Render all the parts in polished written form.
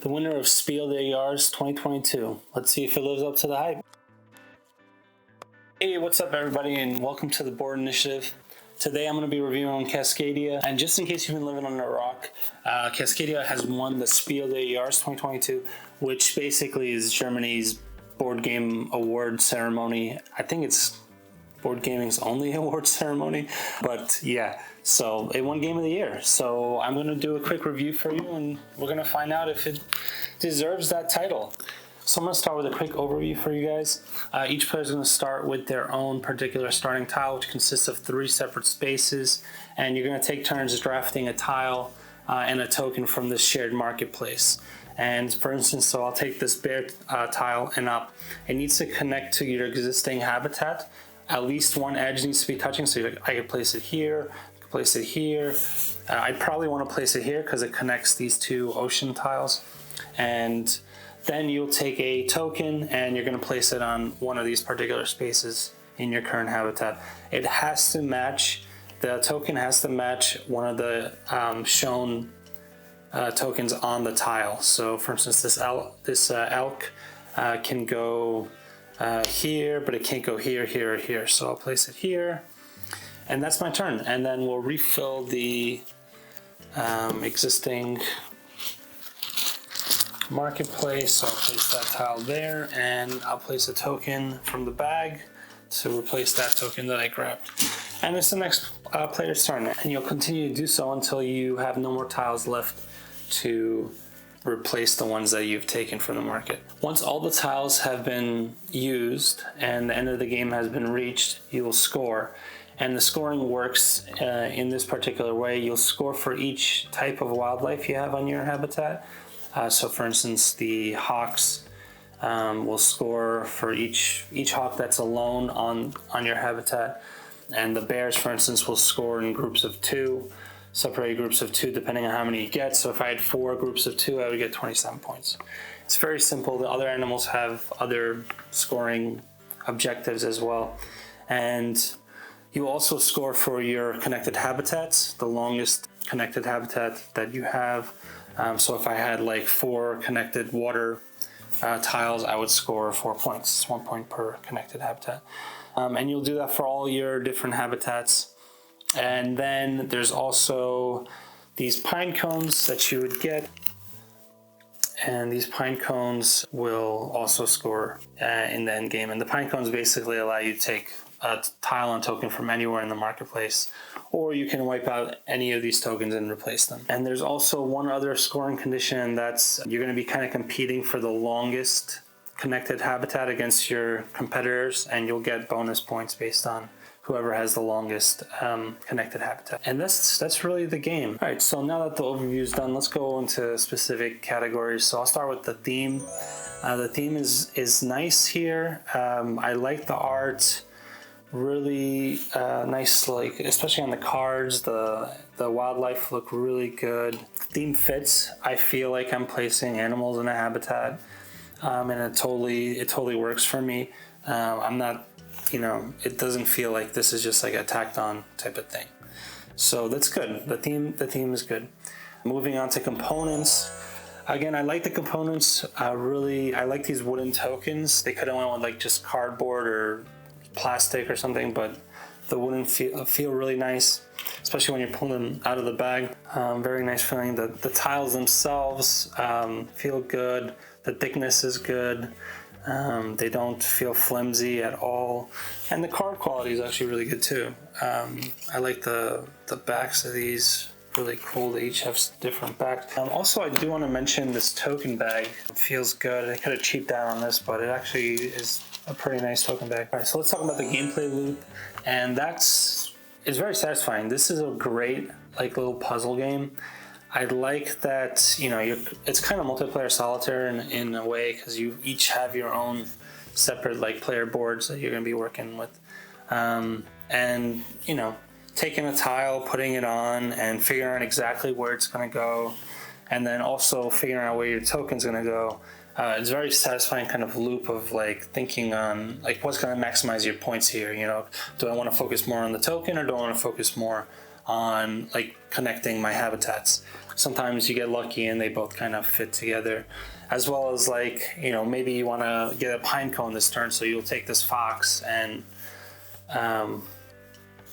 the winner of Spiel des Jahres 2022. Let's see if it lives up to the hype. Hey, what's up everybody, and welcome to the Board Initiative. Today I'm going to be reviewing Cascadia, and just in case you've been living under a rock, Cascadia has won the Spiel des Jahres 2022, which basically is Germany's board game award ceremony. I think it's board gaming's only award ceremony, but yeah, so it won Game of the Year. So I'm going to do a quick review for you, and we're going to find out if it deserves that title. So I'm going to start with a quick overview for you guys. Each player is going to start with their own particular starting tile, which consists of 3 separate spaces, and you're going to take turns drafting a tile and a token from this shared marketplace. And for instance, so I'll take this bear tile, and it needs to connect to your existing habitat. At least one edge needs to be touching, so I could place it here, I could place it here. I'd probably want to place it here because it connects these 2 ocean tiles. And then you'll take a token and you're going to place it on one of these particular spaces in your current habitat. It has to match, the token has to match one of the shown tokens on the tile. So for instance, this elk can go here, but it can't go here, here, or here. So I'll place it here, and that's my turn. And then we'll refill the existing marketplace. So I'll place that tile there, and I'll place a token from the bag to replace that token that I grabbed. And it's the next player's turn, and you'll continue to do so until you have no more tiles left to replace the ones that you've taken from the market. Once all the tiles have been used and the end of the game has been reached, you will score. And the scoring works in this particular way. You'll score for each type of wildlife you have on your habitat. So for instance, the hawks will score for each hawk that's alone on your habitat. And the bears, for instance, will score in groups of 2. Separate groups of 2 depending on how many you get. So if I had 4 groups of 2, I would get 27 points. It's very simple. The other animals have other scoring objectives as well. And you also score for your connected habitats, the longest connected habitat that you have. So if I had like 4 connected water tiles, I would score 4 points. It's 1 point per connected habitat. And you'll do that for all your different habitats. And then there's also these pine cones that you would get, and these pine cones will also score in the end game. And the pine cones basically allow you to take a tile and token from anywhere in the marketplace, or you can wipe out any of these tokens and replace them. And there's also one other scoring condition, that's you're going to be kind of competing for the longest connected habitat against your competitors, and you'll get bonus points based on whoever has the longest connected habitat. And that's really the game. All right, so now that the overview is done, let's go into specific categories. So I'll start with the theme. The theme is nice here. I like the art. Really nice, like especially on the cards. The wildlife look really good. The theme fits. I feel like I'm placing animals in a habitat, and it totally works for me. I'm not, it doesn't feel like this is just like a tacked on type of thing. So that's good. The theme is good. Moving on to components. Again, I like the components. I like these wooden tokens. They could have went with like just cardboard or plastic or something, but the wooden feel really nice, especially when you're pulling them out of the bag. Very nice feeling. The tiles themselves feel good. The thickness is good. They don't feel flimsy at all, and the card quality is actually really good too. I like the backs of these, really cool. They each have different backs. Also, I do want to mention this token bag. It feels good. I could have cheaped out on this, but it actually is a pretty nice token bag. All right, so let's talk about the gameplay loop, and it's very satisfying. This is a great like little puzzle game. I like that, it's kind of multiplayer solitaire in a way, because you each have your own separate like player boards that you're going to be working with. And, taking a tile, putting it on, and figuring out exactly where it's going to go, and then also figuring out where your token's going to go. It's a very satisfying kind of loop of like thinking on like what's going to maximize your points here. Do I want to focus more on the token, or do I want to focus more on like connecting my habitats. Sometimes you get lucky and they both kind of fit together, as well as like, you know, maybe you want to get a pine cone this turn, so you'll take this fox and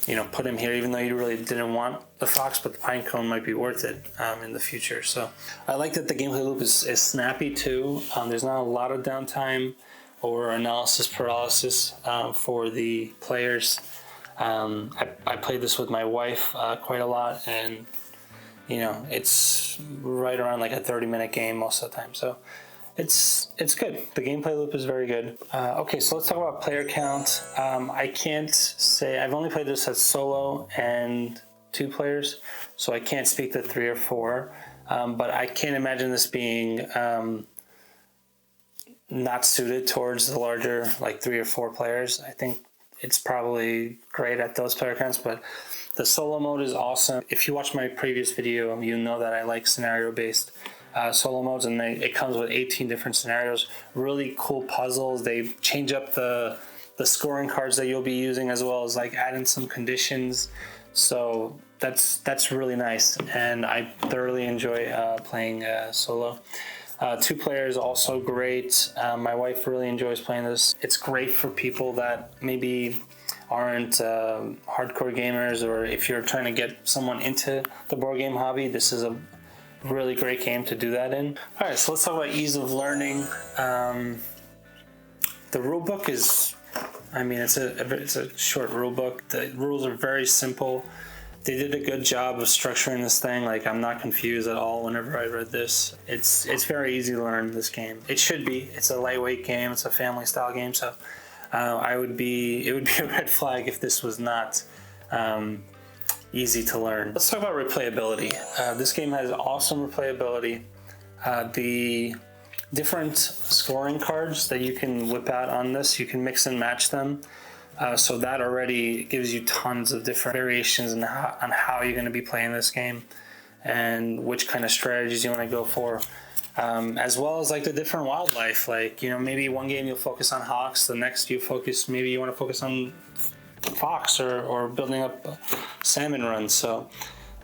you know, put him here, even though you really didn't want the fox, but the pine cone might be worth it in the future. So I like that the gameplay loop is snappy too. There's not a lot of downtime or analysis paralysis for the players. I played this with my wife quite a lot, and you know, it's right around like a 30-minute game most of the time. So it's good. The gameplay loop is very good. Okay, so let's talk about player count. I can't say, I've only played this as solo and 2 players, so I can't speak to 3 or 4. But I can't imagine this being not suited towards the larger, like 3 or 4 players. I think it's probably great at those player counts, but the solo mode is awesome. If you watch my previous video, you know that I like scenario-based solo modes, and it comes with 18 different scenarios. Really cool puzzles. They change up the scoring cards that you'll be using, as well as like add in some conditions. So that's really nice, and I thoroughly enjoy playing solo. 2 players also great. My wife really enjoys playing this. It's great for people that maybe aren't hardcore gamers, or if you're trying to get someone into the board game hobby, this is a really great game to do that in. All right, so let's talk about ease of learning. The rule book is, I mean, it's a short rule book. The rules are very simple. They did a good job of structuring this thing. Like, I'm not confused at all whenever I read this. It's very easy to learn this game. It should be. It's a lightweight game. It's a family style game. So it would be a red flag if this was not easy to learn. Let's talk about replayability. This game has awesome replayability. The different scoring cards that you can whip out on this, you can mix and match them. So that already gives you tons of different variations on how you're going to be playing this game and which kind of strategies you want to go for. As well as like the different wildlife. Like, you know, maybe one game you'll focus on hawks, the next you want to focus on fox or building up salmon runs. So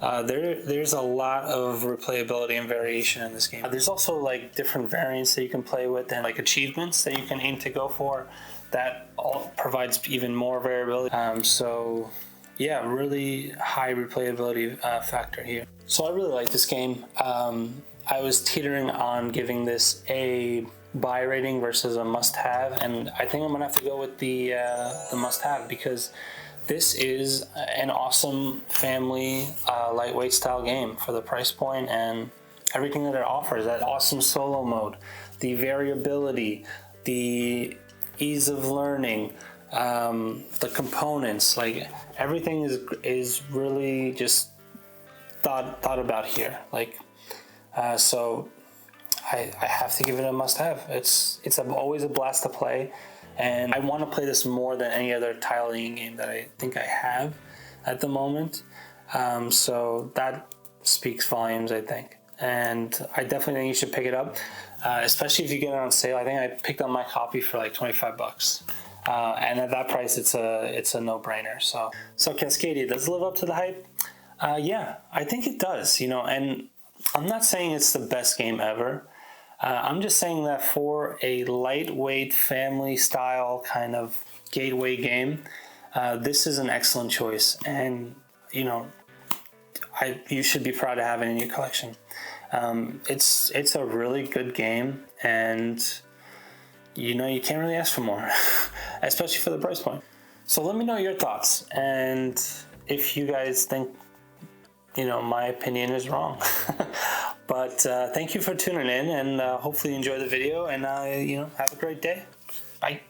there's a lot of replayability and variation in this game. There's also like different variants that you can play with, and like achievements that you can aim to go for. That all provides even more variability. So yeah, really high replayability factor here. So I really like this game. I was teetering on giving this a buy rating versus a must-have, and I think I'm gonna have to go with the must-have, because this is an awesome family lightweight style game for the price point and everything that it offers. That awesome solo mode, the variability, the ease of learning, the components, like everything is really just thought about here. Like so I have to give it a must-have. It's always a blast to play, and I want to play this more than any other tiling game that I think I have at the moment. So that speaks volumes, I think, and I definitely think you should pick it up, especially if you get it on sale. I think I picked up my copy for like $25, and at that price, it's a no-brainer. So Cascadia, does it live up to the hype? Yeah, I think it does. You know, and I'm not saying it's the best game ever. I'm just saying that for a lightweight family style kind of gateway game, this is an excellent choice, and you know, you should be proud to have it in your collection. It's a really good game, and you know, you can't really ask for more, especially for the price point. So let me know your thoughts, and if you guys think, you know, my opinion is wrong. But thank you for tuning in, and hopefully you enjoy the video, and you know, have a great day. Bye.